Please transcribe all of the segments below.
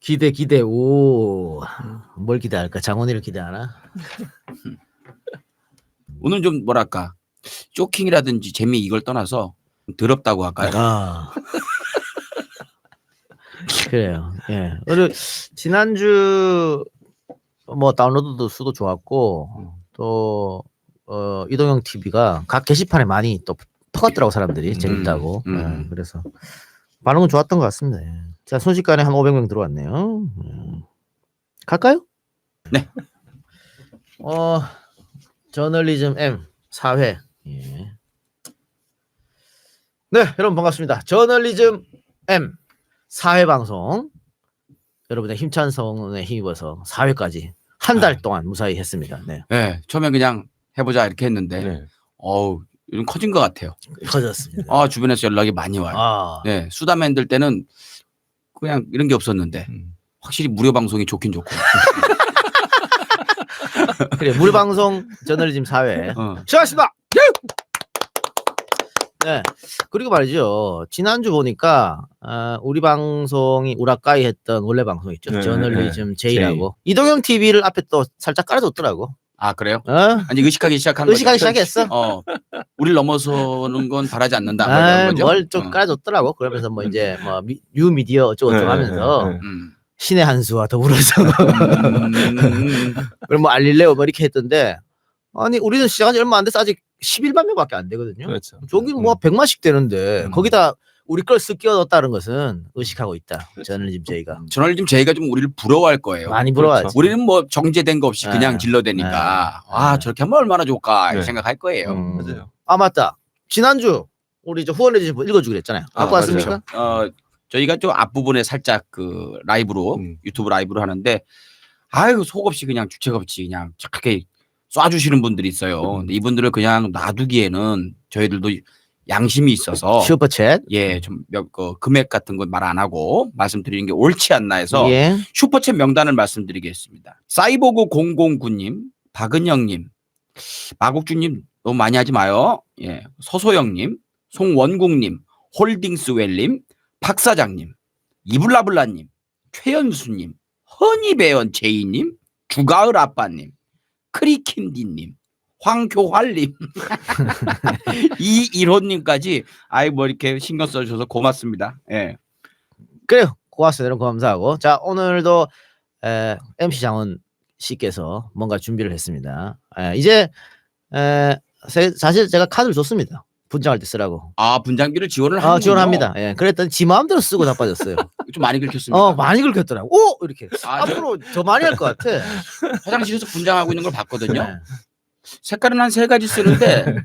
기대. 오, 뭘 기대할까? 장원이를 기대하나? 오늘 좀 뭐랄까 쇼킹이라든지 재미 이걸 떠나서 더럽다고 할까요? 아, 그래요. 예. 오늘 지난주 뭐 다운로드 수도 좋았고 또 이동형 TV가 각 게시판에 많이 또 퍼갔더라고 사람들이 재밌다고. 예, 그래서 반응은 좋았던 것 같습니다. 예. 자, 순식간에 한 500명 들어왔네요. 갈까요? 네. 저널리즘 M 4회. 예. 네, 여러분 반갑습니다. 저널리즘 M 4회 방송. 여러분의 힘찬 성원에 힘입어서 4회까지 한 달 동안 무사히 했습니다. 네. 네, 처음에 그냥 해보자 이렇게 했는데 네. 요즘 커진 것 같아요. 커졌습니다. 주변에서 연락이 많이 와요. 네, 수다 만들 때는 그냥 이런 게 없었는데 확실히 무료 방송이 좋긴 좋고. 그래, 무료 방송 저널리즘 4회 시작하겠습니다. 네. 그리고 말이죠. 지난주 보니까 우리 방송이 우라카이 했던 원래 방송 있죠. 네, 저널리즘 J라고. 이동형 TV를 앞에 또 살짝 깔아줬더라고. 아, 그래요? 아니 의식하기 시작한 의식하기 거죠? 시작했어. 우리를 넘어서는 건 바라지 않는다. 뭐 이런 거죠? 뭘 좀 깔아줬더라고. 그러면서 뭐 이제 뭐 뉴미디어 어쩌고저쩌고 하면서 신의 한 수와 더불어서 그럼 뭐 알릴레오 뭐 이렇게 했던데 아니 우리는 시작한 지 얼마 안 돼서 아직 11만 명밖에 안 되거든요. 그렇죠. 저기 뭐 100만씩 되는데 거기다 우리 걸 쓱 끼워넣었다는 것은 의식하고 있다. 저널리즘 J가. 저널리즘 J가 좀 우리를 부러워할 거예요. 많이 부러워하지. 그렇죠. 우리는 뭐 정제된 거 없이 그냥 네. 질러대니까 네. 저렇게 하면 얼마나 좋을까 네. 생각할 거예요. 맞아요. 아 맞다. 지난주 우리 저 후원해주신 분 읽어주기로 했잖아요. 갖고 왔습니까? 저희가 좀 앞부분에 살짝 그 라이브로 유튜브 라이브로 하는데 속 없이 그냥 주책 없이 그냥 착하게 쏴주시는 분들이 있어요. 근데 이분들을 그냥 놔두기에는 저희들도 양심이 있어서 슈퍼챗. 예, 좀 금액 같은 건 말 안 하고 말씀드리는 게 옳지 않나 해서 예. 슈퍼챗 명단을 말씀드리겠습니다. 사이보그 009님, 박은영님, 마국주님 너무 많이 하지 마요. 예, 서소영님, 송원국님, 홀딩스웰님, 박사장님, 이블라블라님, 최연수님, 허니배연 제이님, 주가을 아빠님, 크리킨디님, 황교활님, 이일호님까지 뭐 이렇게 신경 써주셔서 고맙습니다. 예. 그래요. 고맙습니다. 여러분 감사하고. 자 오늘도 MC 장원 씨께서 뭔가 준비를 했습니다. 이제 사실 제가 카드를 줬습니다. 분장할 때 쓰라고. 분장기를 지원을 하는군요. 지원합니다. 예. 그랬더니 지 마음대로 쓰고 자빠졌어요. 좀 많이 긁혔습니다. 많이 긁혔더라고. 오 이렇게. 앞으로 더 많이 할 것 같아. 화장실에서 분장하고 있는 걸 봤거든요. 네. 색깔은 한 3가지 쓰는데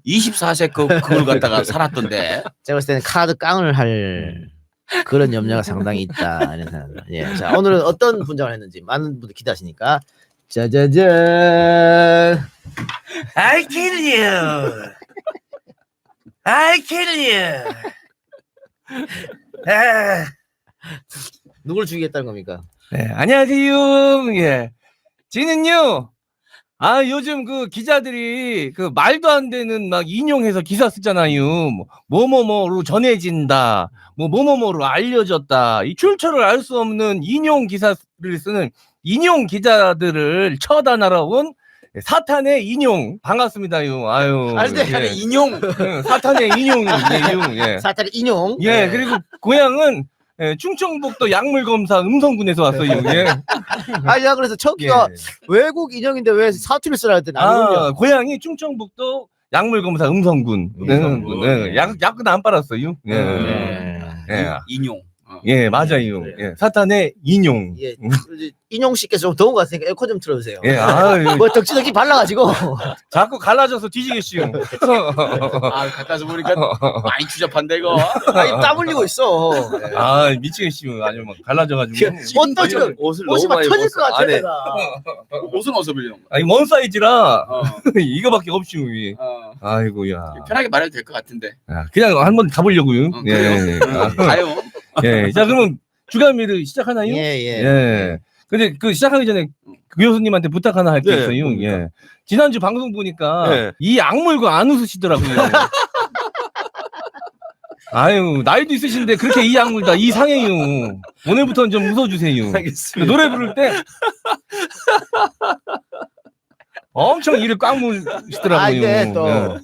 24색 그걸 갖다가 살았던데. 제가 봤을 때는 카드 깡을 할 그런 염려가 상당히 있다. 이런 생각입니다. 예. 자 오늘은 어떤 분장을 했는지 많은 분들 기대하시니까 짜자잔. I kill you. I kill you. 누굴 죽이겠다는 겁니까? 네, 안녕하세요. 예. 저는요. 요즘 그 기자들이 그 말도 안 되는 막 인용해서 기사 쓰잖아요. 뭐뭐뭐로 전해진다. 뭐뭐뭐로 알려졌다. 이 출처를 알 수 없는 인용 기사를 쓰는 인용 기자들을 처단하러 온 사탄의 인용 반갑습니다요. 사탄의 인용. 사탄의 인용이에요. 예. 사탄의 인용. 예. 그리고 고향은 충청북도 약물검사 음성군에서 왔어요. 예. 야 그래서 저기가 외국 인형인데 왜 사투리를 쓰라 했더니 고향이 충청북도 약물검사 음성군. 네. 약은 안 빨았어요. 인용. 예, 맞아요. 예. 사탄의 인용. 예. 인용 씨께서 좀 더운 것 같으니까 에어컨 좀 틀어주세요. 예, 뭐 덕지덕지 발라가지고 자꾸 갈라져서 뒤지겠슈. 가까이서 보니까 많이 추잡한데 이거. 땀 흘리고 있어. 미치겠슈. 아주 막 갈라져가지고. 옷도 지금 옷을 옷이 막 터질 것 같아. 안에. 내가. 옷은 어디서 빌려? 먼 사이즈라 이거밖에 없슈. 아이고야. 편하게 말해도 될 것 같은데. 그냥 한번 가보려고요. 예. 가요. 예. 자, 그러면 주간미를 시작하나요? 예. 근데 그 시작하기 전에 그 교수님한테 부탁 하나 할 게 있어요. 예. 지난주 방송 보니까 이 악물고 안 웃으시더라고요. 아유 나이도 있으신데 그렇게 이 약물 다 이상해요. 오늘부터는 좀 웃어주세요. 알겠습니다. 노래 부를 때 엄청 이를 꽉 물시더라고요. 아 이게 네. 또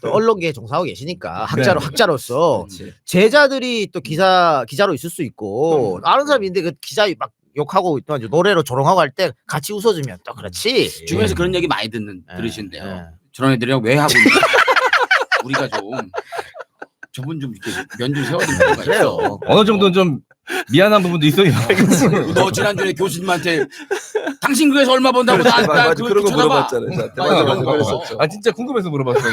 언론계에 종사하고 계시니까 네. 학자로서 그렇지. 제자들이 또 기자로 있을 수 있고 아는 사람이 있는데 그 기자 막 욕하고 또 노래로 조롱하고 할 때 같이 웃어주면 또 그렇지. 주변에서 그런 얘기 많이 예, 들으신대요. 예. 저런 애들이랑 왜 하고 있는 우리가 좀 저분 좀 이렇게 면 좀 세워야 되는 거가 그래요. 있어. 어느 정도는 좀 미안한 부분도 있어요. 너 지난주에 교수님한테 당신 그래서 얼마 번다고 맞아, 나 그런 거 물어봤잖아요. 저한테. 맞아, 그랬었죠. 아 진짜 궁금해서 물어봤어요.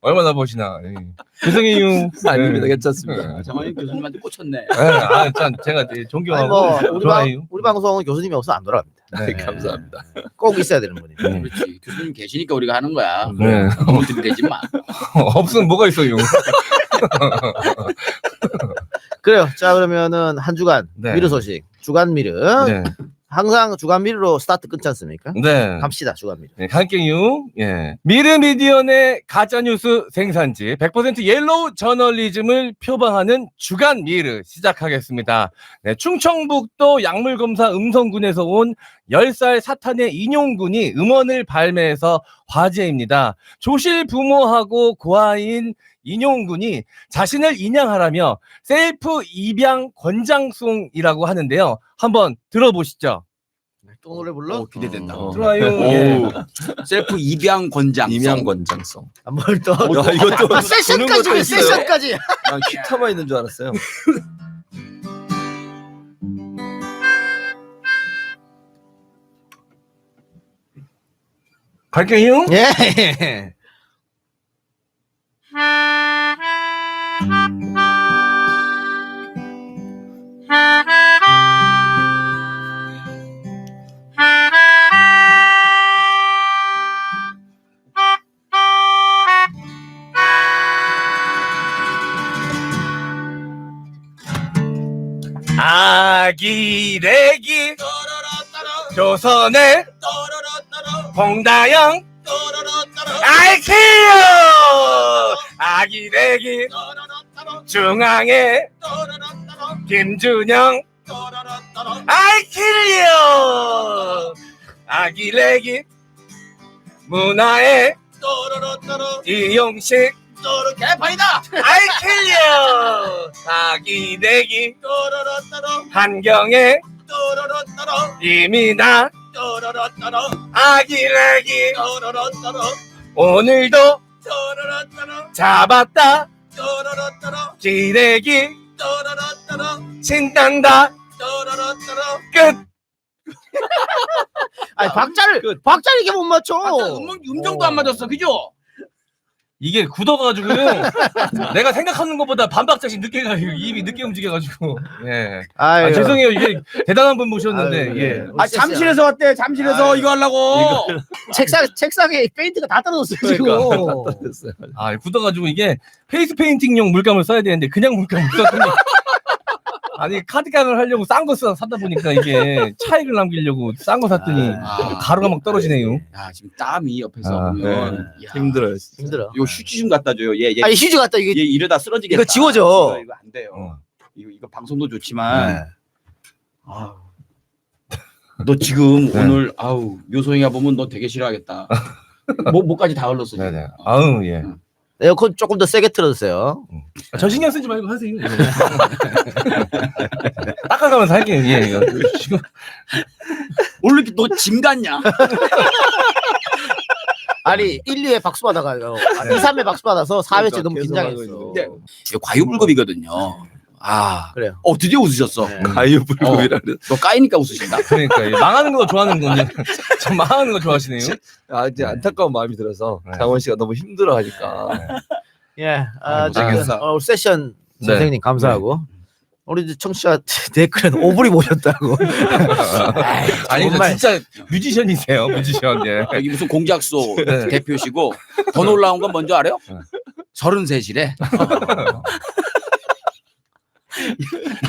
얼마나 버시나. 예. 죄송해요. 아닙니다. 예. 괜찮습니다. 정말 교수님한테 꽂혔네. 예, 아, 참 제가 되게 아니 존경하고 뭐 좋아해요. 우리 방송은 교수님이 없으면 안 돌아갑니다. 네. 감사합니다. 꼭 있어야 되는 분이. 네. 그렇지. 교수님 계시니까 우리가 하는 거야. 네. 너무 들이대지 마. 없으면 뭐가 있어요. 그래요. 자 그러면은 한 주간 네. 미르 소식 주간 미르 네. 항상 주간 미르로 스타트 끊지 않습니까? 네. 갑시다 주간 미르. 네, 갈게요. 예. 미르미디어 내 가짜뉴스 생산지 100% 옐로우 저널리즘을 표방하는 주간 미르 시작하겠습니다. 네, 충청북도 약물검사 음성군에서 온 10살 사탄의 인용군이 음원을 발매해서 화제입니다. 조실 부모하고 고아인 인용군이 자신을 인양하라며 셀프 입양 권장송이라고 하는데요. 한번 들어보시죠. 또 노래 불러? 기대된다. 들어와요. 오, 예. 셀프 입양 권장. 임양 권장성. 뭘 또? 야, 이것도 아, 세션까지 왜 있어요? 세션까지? 난 기타만 있는 줄 알았어요. 갈게요. 예. 아기래기 조선의 봉다영 아이키요 아기래기 중앙의 김준영 아이키요 아기래기 문화의 이용식 개판이다. 아이키요 아기래기 한경의 이민아 아기래기 오늘도 잡았다 기래기 신난다 끝. 아니 박자를 이게 못 맞춰. 음정도 안 맞았어, 그죠? 이게 굳어가지고요. 내가 생각하는 것보다 반박자씩 늦게 가요. 입이 늦게 움직여가지고. 예. 아유. 아, 죄송해요. 이게 대단한 분 모셨는데. 아유, 예. 아 잠실에서 왔대. 잠실에서 이거 하려고. 책상에 페인트가 다 떨어졌어요 그러니까. 지금. 됐어요. 아, 굳어가지고 이게 페이스 페인팅용 물감을 써야 되는데 그냥 물감을 썼더니. 아니 카드깡을 하려고 싼 거 사다 보니까 이게 차익을 남기려고 싼 거 샀더니 가루가 막 떨어지네요. 야 지금 땀이 옆에서 아, 보면 야, 힘들어요. 진짜. 힘들어. 요 휴지 좀 갖다 줘요. 얘 아니 휴지 갖다 이게 얘 이러다 쓰러지겠다. 이거 지워져. 이거 안 돼요. 어. 이거 방송도 좋지만 네. 아우. 너 지금 네. 오늘 아우 묘소영이가 보면 너 되게 싫어하겠다. 목까지 다 흘렀어. 지금. 네네. 아우 예. 에어컨 조금 더 세게 틀어주세요. 저 신경 쓰지 말고 하세요. 닦아가면서 할게요. 예. 이거. 지금 원래 너 짐 같냐? 아니 1, 2회 박수 받아가요. 2, 3회 박수 받아서 4회째 너무 계속 하고 긴장했어. 있는데. 이거 과유불급이거든요. 아 그래요. 드디어 웃으셨어. 네. 가유불급이라는. 너 까이니까 웃으신다. 그러니까 예. 망하는 거 좋아하는 건데 좀 망하는 거 좋아하시네요. 아 이제 안타까운 마음이 들어서 네. 장원 씨가 너무 힘들어하니까. 예. 아이고, 저기, 잘했어. 우리 세션 네. 선생님 감사하고 우리 이제 청취자 댓글에는 오불이 모셨다고. 아니 정말. 진짜 뮤지션이세요. 뮤지션. 예. 여기 무슨 공작소 네. 대표시고 더 놀라운 건 뭔지 알아요? 네. 33이래.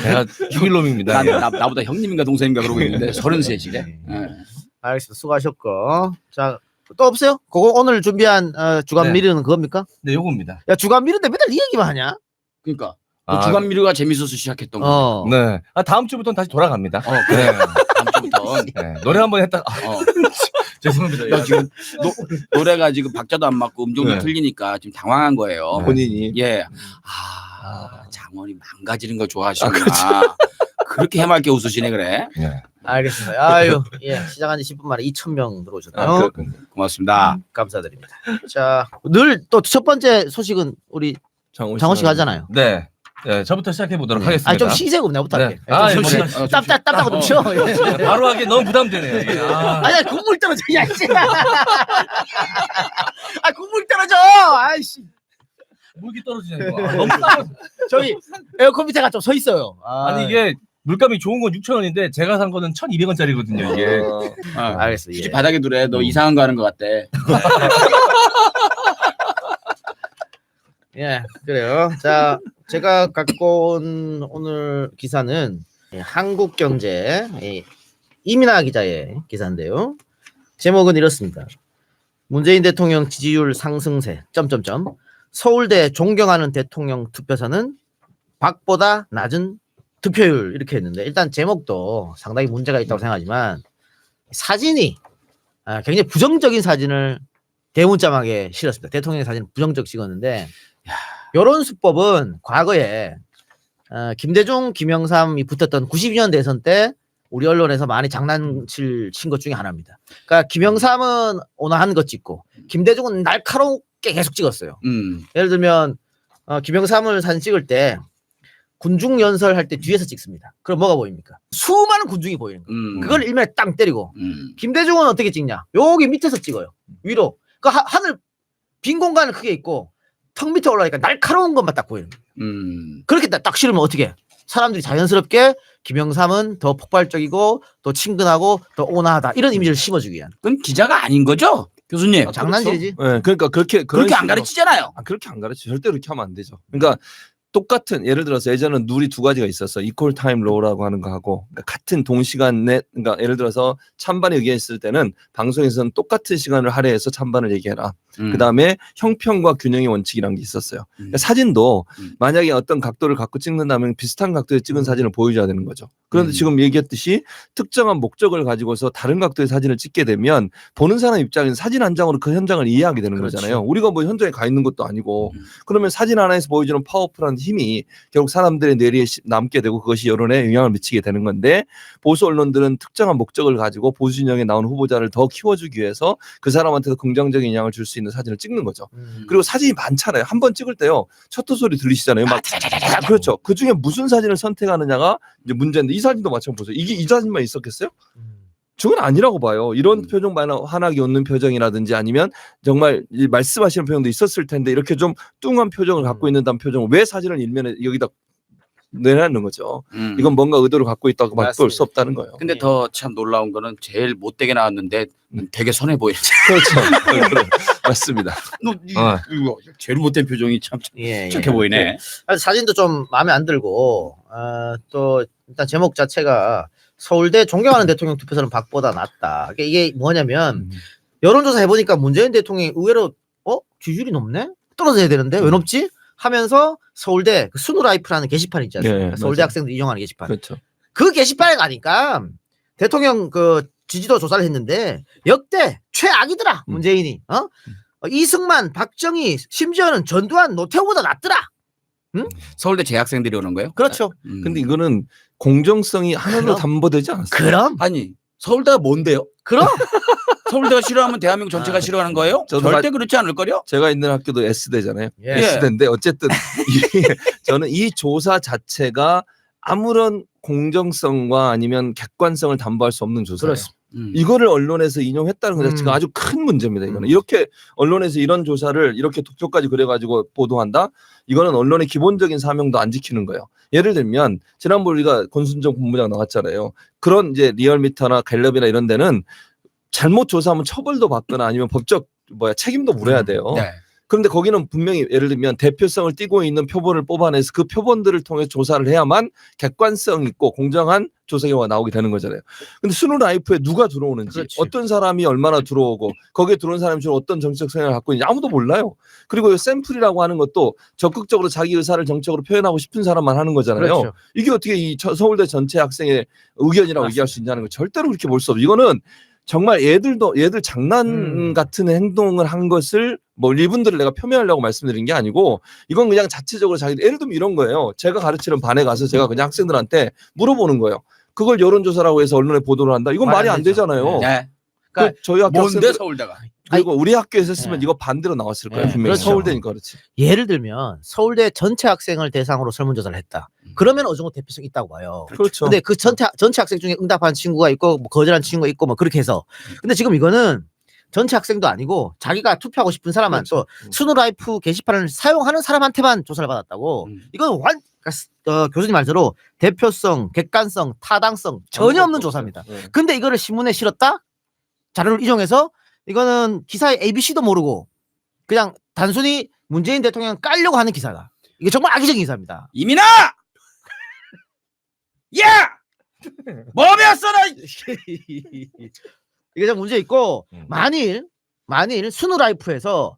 내가 주빌놈입니다. 예. 나보다 형님인가 동생인가 그러고 있는데 33이래. 예. 알겠습니다. 수고하셨고. 자, 또 없어요? 그거 오늘 준비한 주간 네. 미르는 그겁니까? 네, 요겁니다. 야, 주간 미르인데 맨날 이 얘기만 하냐? 그러니까 아, 주간미르가 재밌어서 시작했던 거. 어. 네. 다음 주부터는 다시 돌아갑니다. 그래. 다음 주부터. 네. 노래 한번 했다. 죄송합니다. 나 지금 노래가 지금 박자도 안 맞고 음정도 네. 틀리니까 지금 당황한 거예요. 본인이. 예. 장원이 망가지는 걸 좋아하시구나. 그렇게 해맑게 웃으시네 그래. 네. 알겠습니다. 아유, 예, 시작한 지 10분 만에 2,000명 들어오셨나요? 그렇군요. 고맙습니다. 감사드립니다. 자, 늘 또 첫 번째 소식은 우리 장원 씨가 하잖아요. 네. 네. 저부터 시작해 보도록 하겠습니다. 아니 좀 쉬세요, 그럼 내부터 네. 할게. 아, 좀 예, 쉬- 뭐, 땀따고 좀 쉬어. 예. 바로 하기 너무 부담되네요. 이게. 아. 아니야, 국물 떨어져, 야, 씨. 아, 국물 떨어져. 아이씨. 물기 떨어지는 거. 너무 떨어져. 저기 에어컨 밑에가 좀 서 있어요. 아니 이게 물감이 좋은 건 6,000원인데 제가 산 거는 1,200원짜리거든요. 이게. 알겠어. 휴지 예. 바닥에 두래. 너 이상한 거 하는 것 같대. 예, 그래요. 자, 제가 갖고 온 오늘 기사는 한국경제 이민아 기자의 기사인데요. 제목은 이렇습니다. 문재인 대통령 지지율 상승세. 서울대 존경하는 대통령 투표사는 박보다 낮은 득표율 이렇게 했는데 일단 제목도 상당히 문제가 있다고 생각하지만 사진이 굉장히 부정적인 사진을 대문짝하게 실었습니다. 대통령의 사진을 부정적 찍었는데 이런 수법은 과거에 김대중, 김영삼이 붙었던 92년 대선 때 우리 언론에서 많이 장난칠 친 것 중에 하나입니다. 그러니까 김영삼은 온화한 것 찍고 김대중은 날카롭게 계속 찍었어요. 예를 들면 김영삼을 사진 찍을 때 군중 연설할 때 뒤에서 찍습니다. 그럼 뭐가 보입니까? 수많은 군중이 보이는 거예요. 그걸 일면에 땅 때리고 김대중은 어떻게 찍냐? 여기 밑에서 찍어요. 위로. 그 하늘 빈 공간은 크게 있고 턱 밑에 올라가니까 날카로운 것만 딱 보이는 거예요. 그렇게 딱 실으면 어떻게 해? 사람들이 자연스럽게 김영삼은 더 폭발적이고 더 친근하고 더 온화하다 이런 이미지를 심어주기 위한. 그건 기자가 아닌 거죠, 교수님. 장난질이지. 네, 그러니까 그렇게 그렇게 안 식으로- 가르치잖아요. 그렇게 안 가르쳐. 절대 그렇게 하면 안 되죠. 그러니까 똑같은 예를 들어서 예전에는 룰이 두 가지가 있었어. 이퀄 타임 로우라고 하는 거 하고 그러니까 같은 동시간에 그러니까 예를 들어서 찬반이 의견했을 때는 방송에서는 똑같은 시간을 할애해서 찬반을 얘기해라. 그다음에 형평과 균형의 원칙이라는 게 있었어요. 그러니까 사진도 만약에 어떤 각도를 갖고 찍는다면 비슷한 각도에 찍은 사진을 보여줘야 되는 거죠. 그런데 지금 얘기했듯이 특정한 목적을 가지고서 다른 각도의 사진을 찍게 되면 보는 사람 입장에서 사진 한 장으로 그 현장을 이해하게 되는 그렇지. 거잖아요. 우리가 뭐 현장에 가 있는 것도 아니고 그러면 사진 하나에서 보여주는 파워풀한 힘이 결국 사람들의 뇌리에 남게 되고 그것이 여론에 영향을 미치게 되는 건데 보수 언론들은 특정한 목적을 가지고 보수 진영에 나온 후보자를 더 키워주기 위해서 그 사람한테도 긍정적인 영향을 줄 수 있는 사진을 찍는 거죠. 그리고 사진이 많잖아요. 한 번 찍을 때요. 셔터 소리 들리시잖아요. 막 그렇죠. 그 중에 무슨 사진을 선택하느냐가 이제 문제인데 이 사진도 마찬가지 보세요. 이게 이 사진만 있었겠어요? 저건 아니라고 봐요. 이런 표정 환하게 웃는 표정이라든지 아니면 정말 이 말씀하시는 표정도 있었을 텐데 이렇게 좀 뚱한 표정을 갖고 있는다는 표정을 왜 사진을 일면에 여기다 내놓는 거죠. 이건 뭔가 의도를 갖고 있다고 볼 수 없다는 거예요. 근데 더 참 놀라운 거는 제일 못되게 나왔는데 되게 선해 보이네. 그렇죠. 맞습니다. 이거 제일 못된 표정이 참 예, 착해 보이네. 사진도 좀 마음에 안 들고 또 일단 제목 자체가 서울대 존경하는 대통령 투표서는 박보다 낫다. 이게 뭐냐면 여론조사 해보니까 문재인 대통령이 의외로 지지율이 높네? 떨어져야 되는데 왜 높지? 하면서 서울대 스누라이프라는 게시판 있지 않습니까? 네, 서울대 맞아요. 학생들 이용하는 게시판. 그렇죠. 그 게시판에 가니까 대통령 그 지지도 조사를 했는데 역대 최악이더라 문재인이. 이승만, 박정희, 심지어는 전두환, 노태우보다 낫더라. 서울대 재학생들이 오는 거예요? 그렇죠. 근데 이거는 공정성이 하나로 그럼. 담보되지 않았어요. 그럼 아니 서울대가 뭔데요? 그럼 서울대가 싫어하면 대한민국 전체가 싫어하는 거예요? 저도 절대 그렇지 않을 거요. 제가 있는 학교도 S대잖아요. 예. S대인데 어쨌든 저는 이 조사 자체가 아무런 공정성과 아니면 객관성을 담보할 수 없는 조사예요. 그렇습니다. 이거를 언론에서 인용했다는 것 자체가 아주 큰 문제입니다. 이거는 이렇게 언론에서 이런 조사를 이렇게 독초까지 그래가지고 보도한다. 이거는 언론의 기본적인 사명도 안 지키는 거예요. 예를 들면 지난번 우리가 권순정 본부장 나왔잖아요. 그런 이제 리얼미터나 갤럽이나 이런 데는 잘못 조사하면 처벌도 받거나 아니면 법적 책임도 물어야 돼요. 네. 그런데 거기는 분명히 예를 들면 대표성을 띠고 있는 표본을 뽑아내서 그 표본들을 통해 조사를 해야만 객관성 있고 공정한 조사 결과가 나오게 되는 거잖아요. 근데 스누라이프에 누가 들어오는지 그렇지. 어떤 사람이 얼마나 들어오고 거기에 들어온 사람이 주로 어떤 정책 성향을 갖고 있는지 아무도 몰라요. 그리고 샘플이라고 하는 것도 적극적으로 자기 의사를 정책으로 표현하고 싶은 사람만 하는 거잖아요. 그렇죠. 이게 어떻게 이 서울대 전체 학생의 의견이라고 얘기할 수 있냐는 거 절대로 그렇게 볼 수 없어요. 이거는 정말 얘들 장난 같은 행동을 한 것을 뭐 이분들을 내가 표명하려고 말씀드린 게 아니고 이건 그냥 자체적으로 자기들 예를 들면 이런 거예요. 제가 가르치는 반에 가서 제가 그냥 학생들한테 물어보는 거예요. 그걸 여론조사라고 해서 언론에 보도를 한다. 이건 말이 안 되죠. 되잖아요. 네. 그 저희 학교 뭔데 학생들 서울대가? 그리고 우리 학교에서 했으면 네. 이거 반대로 나왔을 거예요. 네, 분명히 그렇죠. 서울대니까 그렇지. 예를 들면 서울대 전체 학생을 대상으로 설문조사를 했다. 그러면 어느 정도 대표성 있다고 봐요. 그렇죠. 근데 그 전체 학생 중에 응답한 친구가 있고 뭐 거절한 친구가 있고 뭐 그렇게 해서 근데 지금 이거는 전체 학생도 아니고 자기가 투표하고 싶은 사람만 그렇죠. 또 스누라이프 게시판을 사용하는 사람한테만 조사를 받았다고. 이건 교수님 말대로 대표성, 객관성, 타당성 전혀 없는 조사입니다. 네. 근데 이거를 신문에 실었다? 자료를 이용해서 이거는 기사의 ABC도 모르고 그냥 단순히 문재인 대통령 깔려고 하는 기사다. 이게 정말 악의적인 기사입니다. 이민아! 야! 뭐 배웠어 너? 이게 좀 문제 있고 만일 스누라이프에서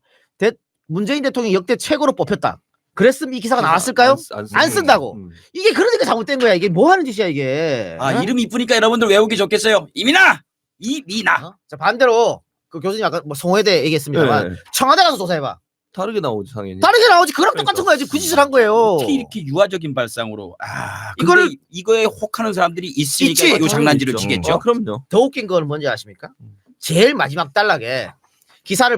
문재인 대통령이 역대 최고로 뽑혔다. 그랬으면 이 기사가 나왔을까요? 안 쓴다고. 이게 그러니까 잘못된 거야. 이게 뭐 하는 짓이야 이게. 아 어? 이름 이쁘니까 여러분들 외우기 좋겠어요. 이민아! 이민아! 어? 자 반대로 그 교수님 아까 뭐 송회대 얘기했습니다만 네. 청와대 가서 조사해봐. 다르게 나오죠 당연히. 다르게 나오지. 그랑 그러니까. 똑같은 거야. 지금 그 짓을 한 거예요. 어떻게 이렇게 유아적인 발상으로 이거를- 이거에 혹하는 사람들이 있으니까 있지. 요 장난질을 있죠. 치겠죠. 그럼요. 더 웃긴 건 뭔지 아십니까? 제일 마지막 단락에 기사를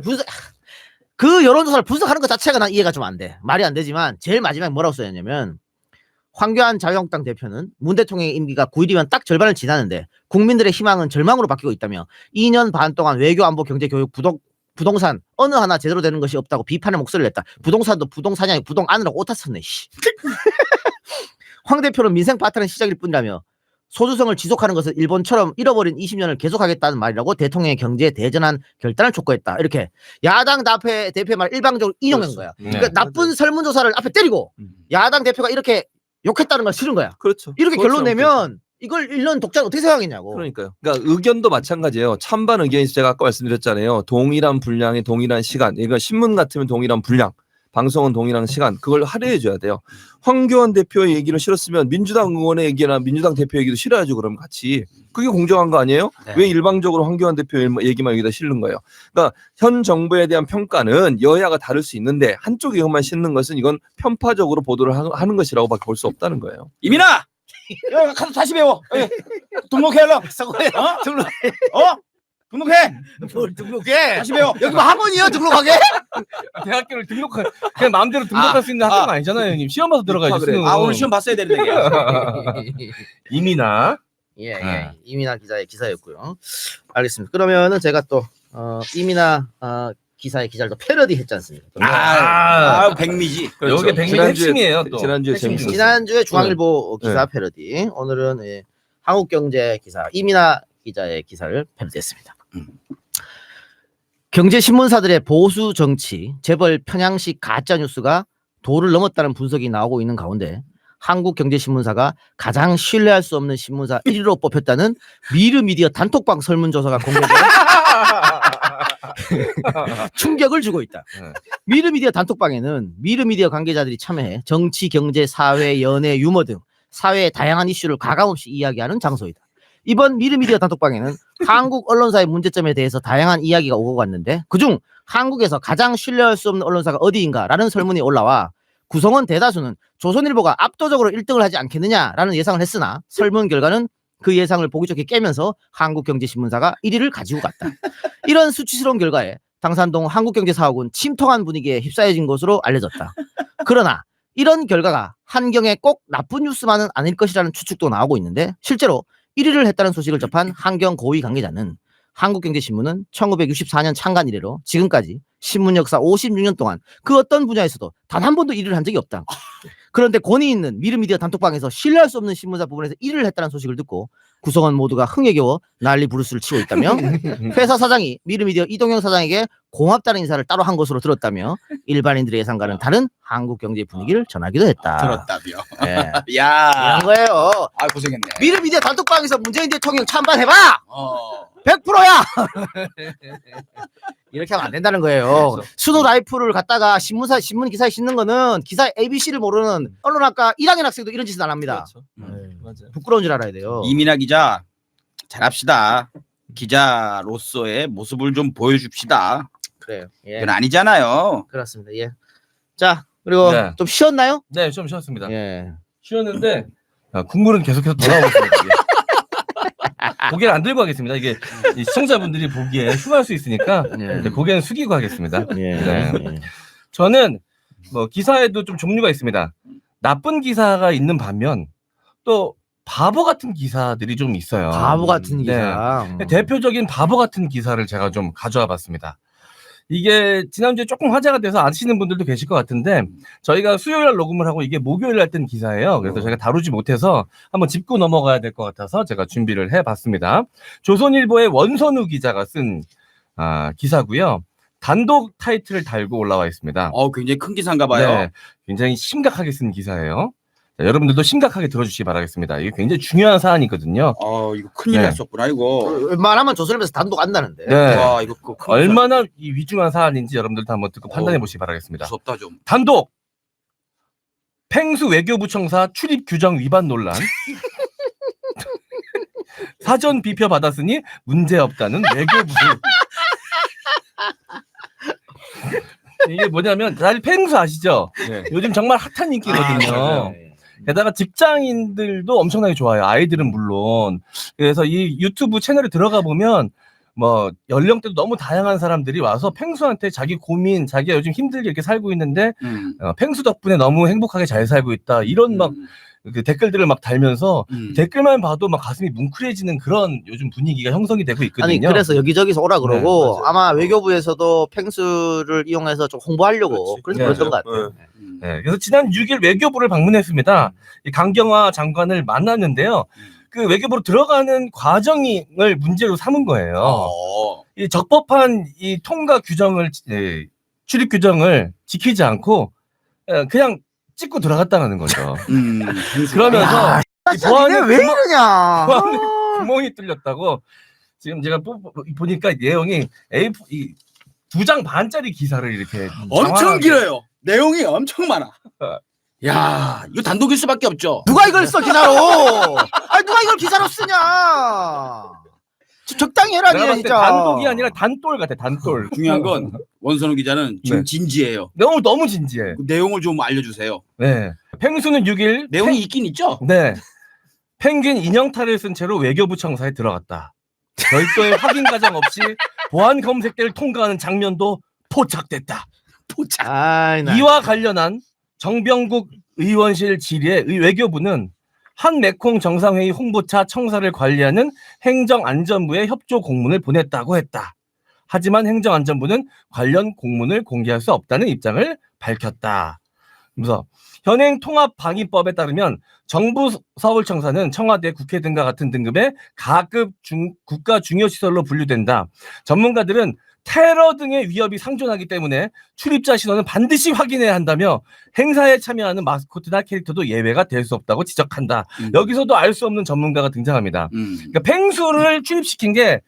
그 여론조사를 분석하는 것 자체가 난 이해가 좀 안 돼. 말이 안 되지만 제일 마지막에 뭐라고 써있냐면 황교안 자유한국당 대표는 문 대통령의 임기가 9일이면 딱 절반을 지나는데 국민들의 희망은 절망으로 바뀌고 있다며 2년 반 동안 외교, 안보, 경제, 교육, 부동산 어느 하나 제대로 되는 것이 없다고 비판의 목소리를 냈다. 부동산도 부동산이 아니고 부동 안으로 오타 썼네. 씨. 황 대표는 민생 파트너는 시작일 뿐이라며 소주성을 지속하는 것은 일본처럼 잃어버린 20년을 계속하겠다는 말이라고 대통령의 경제에 대전한 결단을 촉구했다. 이렇게 야당 대표의 말 일방적으로 인용한 거야. 그러니까 나쁜 설문조사를 앞에 때리고 야당 대표가 이렇게 욕했다는 걸 싫은 거야. 그렇죠. 이렇게 그걸 결론 잘못했죠. 내면 이걸 읽는 독자는 어떻게 생각하겠냐고. 그러니까요. 그러니까 의견도 마찬가지예요. 찬반 의견이 제가 아까 말씀드렸잖아요. 동일한 분량의 동일한 시간. 이거 신문 같으면 동일한 분량, 방송은 동일한 시간. 그걸 할애해 줘야 돼요. 황교안 대표의 얘기를 싫었으면 민주당 의원의 얘기나 민주당 대표 얘기도 싫어야죠. 그럼 같이. 그게 공정한 거 아니에요? 네. 왜 일방적으로 황교안 대표 얘기만 여기다 실는 거예요? 그러니까 현 정부에 대한 평가는 여야가 다를 수 있는데 한쪽 의견만 싣는 것은 이건 편파적으로 보도를 하는 것이라고밖에 볼 수 없다는 거예요. 이민아! 야, 가서 다시 배워. 예. 등록해 얼른. 서고해. 등록. 등록해. 뭘 등록해? 다시 배워. 여기 뭐 학원이요? 등록하게? 대학교를 그냥 마음대로 등록할 수 있는 학교가 아니잖아요, 형님. 시험 봐서 들어가야지. 그래. 수능. 오늘 시험 봤어야 되는데. 이민아. 예. 이민아 기자의 기사였고요. 알겠습니다. 그러면은 제가 또 이민아 기사의 기자를 또 패러디 했지 않습니까? 백미지. 여기 백미 핵심이에요. 또. 지난주에 재밌었어요. 지난주에 중앙일보 기사 패러디, 오늘은 한국경제 기사 이민아 기자의 기사를 패러디했습니다. 경제신문사들의 보수 정치, 재벌 편향식 가짜 뉴스가 도를 넘었다는 분석이 나오고 있는 가운데 한국경제신문사가 가장 신뢰할 수 없는 신문사 1위로 뽑혔다는 미르미디어 단톡방 설문조사가 공개되어 충격을 주고 있다. 미르미디어 단톡방에는 미르미디어 관계자들이 참여해 정치, 경제, 사회, 연애, 유머 등 사회의 다양한 이슈를 가감없이 이야기하는 장소이다. 이번 미르미디어 단톡방에는 한국 언론사의 문제점에 대해서 다양한 이야기가 오고 갔는데 그중 한국에서 가장 신뢰할 수 없는 언론사가 어디인가라는 설문이 올라와 구성원 대다수는 조선일보가 압도적으로 1등을 하지 않겠느냐라는 예상을 했으나 설문 결과는 그 예상을 보기 좋게 깨면서 한국경제신문사가 1위를 가지고 갔다. 이런 수치스러운 결과에 당산동 한국경제사옥은 침통한 분위기에 휩싸여진 것으로 알려졌다. 그러나 이런 결과가 한경에 꼭 나쁜 뉴스만은 아닐 것이라는 추측도 나오고 있는데 실제로 1위를 했다는 소식을 접한 한경 고위 관계자는 한국경제신문은 1964년 창간 이래로 지금까지 신문 역사 56년 동안 그 어떤 분야에서도 단 한 번도 1위를 한 적이 없다. 그런데 권위 있는 미르미디어 단톡방에서 신뢰할 수 없는 신문사 부분에서 일을 했다는 소식을 듣고 구성원 모두가 흥에 겨워 난리 부르스를 치고 있다며 회사 사장이 미르미디어 이동영 사장에게 고맙다는 인사를 따로 한 것으로 들었다며 일반인들의 예상과는 다른 한국 경제 분위기를 전하기도 했다. 들었다며. 예. 야. 이런 거예요. 아 고생했네. 미르미디어 단톡방에서 문재인 대통령 찬반해봐. 100%야. 이렇게 하면 안 된다는 거예요. 스노 라이프를 갖다가 신문 기사에 싣는 거는 기사 ABC를 모르는 언론학과 1학년 학생도 이런 짓은 안 합니다. 그렇죠. 맞아요. 부끄러운 줄 알아야 돼요. 이민아 기자 잘합시다. 기자로서의 모습을 좀 보여줍시다. 그래요. 예. 이건 아니잖아요. 그렇습니다. 예. 자, 그리고 네. 좀 쉬었나요? 네, 좀 쉬었습니다. 예. 쉬었는데 국물은 계속해서 돌아오고 있습니다. 이게. 고개를 안 들고 하겠습니다. 이게 이 시청자분들이 보기에 흉할 수 있으니까 예. 네, 고개는 숙이고 하겠습니다. 예. 네. 예. 저는 뭐 기사에도 좀 종류가 있습니다. 나쁜 기사가 있는 반면 또 바보 같은 기사들이 좀 있어요. 바보 같은 네. 기사. 대표적인 바보 같은 기사를 제가 좀 가져와 봤습니다. 이게 지난주에 조금 화제가 돼서 아시는 분들도 계실 것 같은데 저희가 수요일 날 녹음을 하고 이게 목요일 날 뜬 기사예요. 그래서 저희가 다루지 못해서 한번 짚고 넘어가야 될 것 같아서 제가 준비를 해봤습니다. 조선일보의 원선우 기자가 쓴 기사고요. 단독 타이틀을 달고 올라와 있습니다. 굉장히 큰 기사인가 봐요. 네, 굉장히 심각하게 쓴 기사예요. 자, 여러분들도 심각하게 들어주시기 바라겠습니다. 이게 굉장히 중요한 사안이거든요. 이거 큰일 네. 났었구나 이거. 웬만하면 조선일보에서 단독 안다는데. 네. 와 이거 큰 얼마나 이 위중한 사안인지 여러분들도 한번 듣고 판단해 보시기 바라겠습니다. 무섭다 좀. 단독 펭수 외교부 청사 출입 규정 위반 논란. 사전 비표 받았으니 문제 없다는 외교부. 이게 뭐냐면 다들 펭수 아시죠? 네. 요즘 정말 핫한 인기거든요. 맞아요. 게다가 직장인들도 엄청나게 좋아요. 아이들은 물론. 그래서 이 유튜브 채널에 들어가 보면 뭐 연령대도 너무 다양한 사람들이 와서 펭수한테 자기 고민, 자기가 요즘 힘들게 이렇게 살고 있는데 펭수 덕분에 너무 행복하게 잘 살고 있다. 이런 막 그 댓글들을 막 달면서 댓글만 봐도 막 가슴이 뭉클해지는 그런 요즘 분위기가 형성이 되고 있거든요. 아니 그래서 여기저기서 오라 그러고 맞아요. 아마 외교부에서도 펭수를 이용해서 좀 홍보하려고 그래서 네. 그랬던 것 같아요. 네, 그래서 지난 6일 외교부를 방문했습니다. 이 강경화 장관을 만났는데요. 그 외교부로 들어가는 과정을 문제로 삼은 거예요. 이 적법한 이 통과 규정을 출입 규정을 지키지 않고 그냥 찍고 들어갔다는 거죠. 그러면서 이 보안에 왜 이러냐? 보안에 구멍이 뚫렸다고 지금 제가 보니까 내용이 A4 2장 반짜리 기사를 이렇게 엄청 장황하게 길어요. 내용이 엄청 많아. 야 이거 단독일 수밖에 없죠. 누가 이걸 써 기사로? 아니 누가 이걸 기사로 쓰냐? 적당히 해라 내가 니 봤을 때 진짜. 단독이 아니라 단돌 같아. 단돌. 중요한 건 원선우 기자는 지금 네. 진지해요. 너무 진지해. 그 내용을 좀 알려주세요. 네. 펭수는 6일 내용이 있긴 있죠. 네. 펭귄 인형탈을 쓴 채로 외교부 청사에 들어갔다. 별도의 확인 과정 없이 보안 검색대를 통과하는 장면도 포착됐다. 포착. 아이, 나. 이와 관련한 정병국 의원실 질의에 외교부는 한 메콩 정상회의 홍보차 청사를 관리하는 행정안전부에 협조 공문을 보냈다고 했다. 하지만 행정안전부는 관련 공문을 공개할 수 없다는 입장을 밝혔다. 그래서 현행 통합방위법에 따르면 정부 서울청사는 청와대, 국회 등과 같은 등급의 가급 국가 중요시설로 분류된다. 전문가들은 테러 등의 위협이 상존하기 때문에 출입자 신원은 반드시 확인해야 한다며 행사에 참여하는 마스코트나 캐릭터도 예외가 될 수 없다고 지적한다. 여기서도 알 수 없는 전문가가 등장합니다. 그러니까 펭수를 출입시킨 게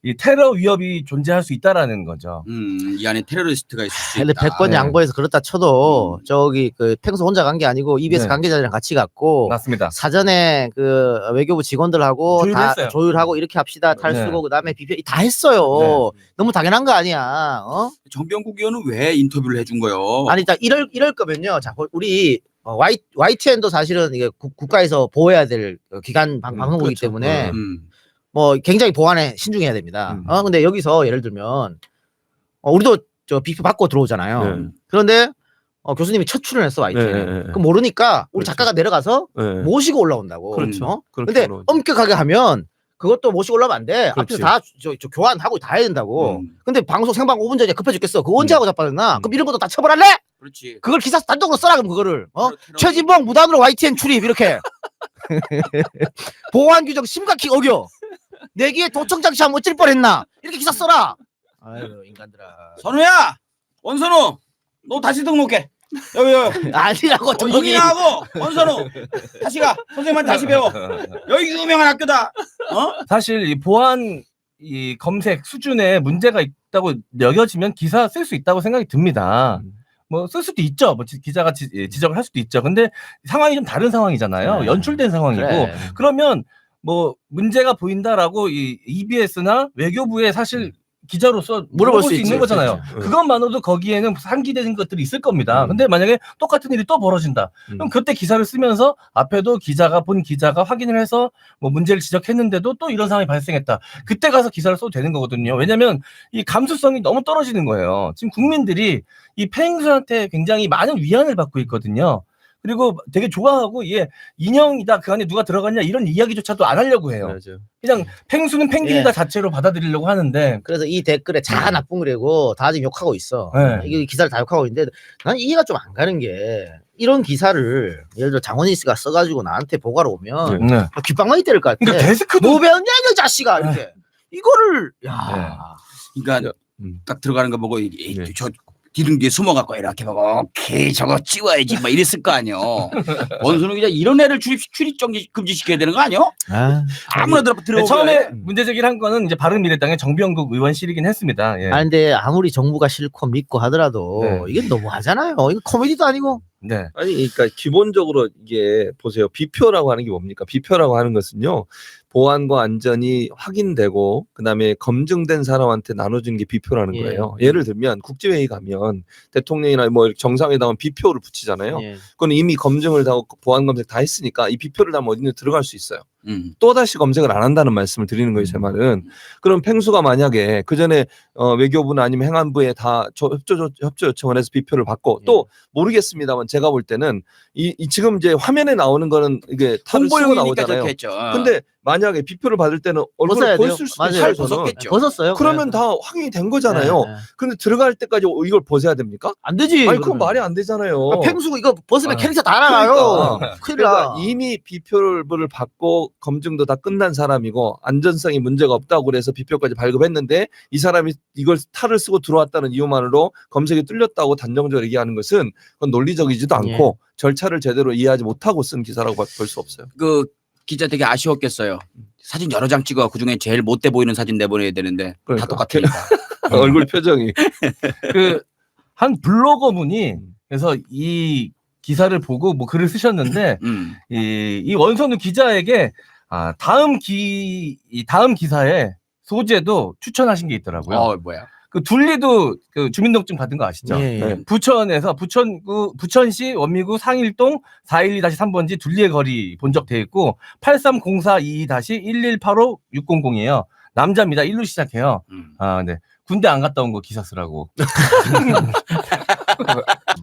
이 테러 위협이 존재할 수 있다라는 거죠. 이 안에 테러리스트가 있을 수 근데 있다. 100번 네. 양보해서 그렇다 쳐도 저기 그 펭수 혼자 간 게 아니고 EBS 네. 관계자들이랑 같이 갔고 맞습니다. 사전에 그 외교부 직원들하고 조율을 다 했어요. 조율하고 이렇게 합시다 탈수고 네. 그다음에 비표 다 했어요. 너무 당연한 거 아니야? 어? 정병국 의원은 왜 인터뷰를 해준 거요? 아니 일단 이럴 거면요. 자 우리 YTN도 사실은 이게 국가에서 보호해야 될 기관 방송국이기 그렇죠. 때문에 음. 뭐 굉장히 보안에 신중해야 됩니다. 근데 여기서 예를 들면 우리도 저 비표 받고 들어오잖아요. 네. 그런데 교수님이 첫 출연했어 YTN에. 네, 네, 네. 그럼 모르니까 우리 그렇죠. 작가가 내려가서 네. 모시고 올라온다고. 그렇죠. 그렇게 근데 올라오죠. 엄격하게 하면 그것도 모시고 올라오면 안 돼. 그렇지. 앞에서 다 저 교환하고 다 해야 된다고. 음. 근데 방송 생방 5분 전에 급해 죽겠어. 그거 언제 하고 자빠졌나? 그럼 이런 것도 다 처벌할래? 그렇지. 그걸 기사 단독으로 써라 그럼 그거를. 테러- 최진봉 무단으로 YTN 출입 이렇게. 보안 규정 심각히 어겨. 내기에 도청 장치하면 어쩔 뻔했나. 이렇게 기사 써라. 아유 인간들아. 선우야, 원선우, 너 다시 등록해. 여기 아니라고 저기. 동이하고 원선우 다시 가. 선생님한테 다시 배워. 여기 유명한 학교다. 사실 이 보안 이 검색 수준에 문제가 있다고 여겨지면 기사 쓸 수 있다고 생각이 듭니다. 뭐 쓸 수도 있죠. 뭐 기자가 지적을 할 수도 있죠. 근데 상황이 좀 다른 상황이잖아요. 네. 연출된 상황이고. 그래. 그러면 뭐 문제가 보인다라고 이 EBS나 외교부에 사실 기자로서 물어볼 수 있는 거잖아요. 그것만으로도 거기에는 상기되는 것들이 있을 겁니다. 근데 만약에 똑같은 일이 또 벌어진다. 그럼 그때 기사를 쓰면서 앞에도 본 기자가 확인을 해서 뭐 문제를 지적했는데도 또 이런 상황이 발생했다. 그때 가서 기사를 써도 되는 거거든요. 왜냐하면 이 감수성이 너무 떨어지는 거예요. 지금 국민들이 이 펭수한테 굉장히 많은 위안을 받고 있거든요. 그리고 되게 좋아하고 이게 인형이다 그 안에 누가 들어갔냐 이런 이야기조차도 안 하려고 해요. 맞아요. 그냥 펭수는 펭귄이다 예. 자체로 받아들이려고 하는데 그래서 이 댓글에 자 나쁜 글이고 다 지금 욕하고 있어. 네. 이게 기사를 다 욕하고 있는데 난 이해가 좀 안 가는 게 이런 기사를 예를 들어 장원희씨가 써가지고 나한테 보고하러 오면 네. 귓방망이 때릴 것 같아. 그러니까 데스크도 뭐 배웠냐 이 자식아 이렇게 이거를 야 그러니까 음. 딱 들어가는 거 보고 네. 저 뒤등 뒤에 숨어갖고 이렇게 보고 오케이 저거 찍어야지 막 이랬을 거 아니요. 원순우 기자 이런 애를 출입 정지 금지시켜야 되는 거 아니요? 아무나 들어오고 처음에 문제 제기를 한 거는 이제 바른미래당의 정병국 의원실이긴 했습니다. 예. 아 근데 아무리 정부가 싫고 믿고 하더라도 네. 이게 너무하잖아요. 이거 코미디도 아니고. 네. 아니, 그러니까 기본적으로 이게 보세요. 비표라고 하는 게 뭡니까? 비표라고 하는 것은요. 보안과 안전이 확인되고 그다음에 검증된 사람한테 나눠주는 게 비표라는 예. 거예요. 예를 들면 국제회의 가면 대통령이나 뭐 정상회담은 비표를 붙이잖아요. 예. 그건 이미 검증을 다 하고 보안 검색 다 했으니까 이 비표를 다 어디든 들어갈 수 있어요. 또 다시 검색을 안 한다는 말씀을 드리는 거예요, 제 말은. 그럼 펭수가 만약에 그 전에 외교부나 아니면 행안부에 다 협조 요청을 해서 비표를 받고 또 모르겠습니다만 제가 볼 때는 이 지금 이제 화면에 나오는 거는 이게 탈을 쓰고 홍보용이니까 나오잖아요. 좋겠죠. 근데 만약에 비표를 받을 때는 벗어야 얼굴을 돼요. 벗을 수도 맞아요. 있어요. 벗었겠죠. 저는. 벗었겠죠. 벗었어요. 그러면 네. 다 확인이 된 거잖아요. 네, 네. 근데 들어갈 때까지 이걸 벗어야 됩니까? 안 되지. 아니 그건 그러면. 말이 안 되잖아요. 펭수 이거 벗으면 아. 캐릭터 다 나가요. 그러니까. 큰일 나. 그러니까 이미 비표를 받고 검증도 다 끝난 사람이고 안전성이 문제가 없다고 그래서 비표까지 발급했는데 이 사람이 이걸 탈을 쓰고 들어왔다는 이유만으로 검색이 뚫렸다고 단정적으로 얘기하는 것은 그건 논리적이지도 않고 절차를 제대로 이해하지 못하고 쓴 기사라고 볼 수 없어요. 그 기자 되게 아쉬웠겠어요. 사진 여러 장 찍어 그 중에 제일 못돼 보이는 사진 내보내야 되는데 다 그러니까. 똑같으니까. 얼굴 표정이. 그 한 블로거분이 그래서 이 기사를 보고 뭐 글을 쓰셨는데 이 원선우 기자에게 다음 기사에 소재도 추천하신 게 있더라고요. 뭐야? 그 둘리도 그 주민등록증 받은 거 아시죠? 예, 예. 네. 부천에서 부천시 원미구 상일동 412-3번지 둘리의 거리 본 적 돼 있고 830422-1185600이에요. 남자입니다. 1로 시작해요. 네. 군대 안 갔다 온 거 기사 쓰라고.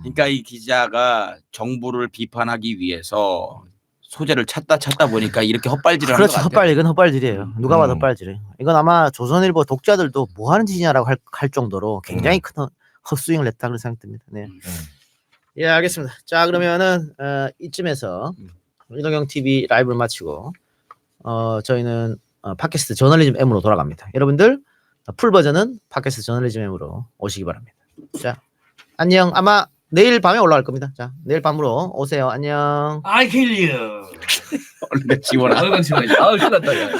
그러니까 이 기자가 정부를 비판하기 위해서 소재를 찾다 보니까 이렇게 헛발질을 하는 것 그렇죠. 같아요. 헛발 이건 헛발질이에요. 누가 봐도 헛발질이에요. 이건 아마 조선일보 독자들도 뭐 하는 짓이냐라고 할 정도로 굉장히 큰 헛스윙을 냈다 그런 생각이 듭니다. 네. 예, 알겠습니다. 자, 그러면은 이쯤에서 이동영 TV 라이브를 마치고 저희는 팟캐스트 저널리즘 M으로 돌아갑니다. 여러분들 풀 버전은 팟캐스트 저널리즘 M으로 오시기 바랍니다. 자, 안녕. 아마 내일 밤에 올라갈 겁니다. 자, 내일 밤으로 오세요. 안녕. I kill you. 얼른 지원하. 얼굴 지원해. 신났다.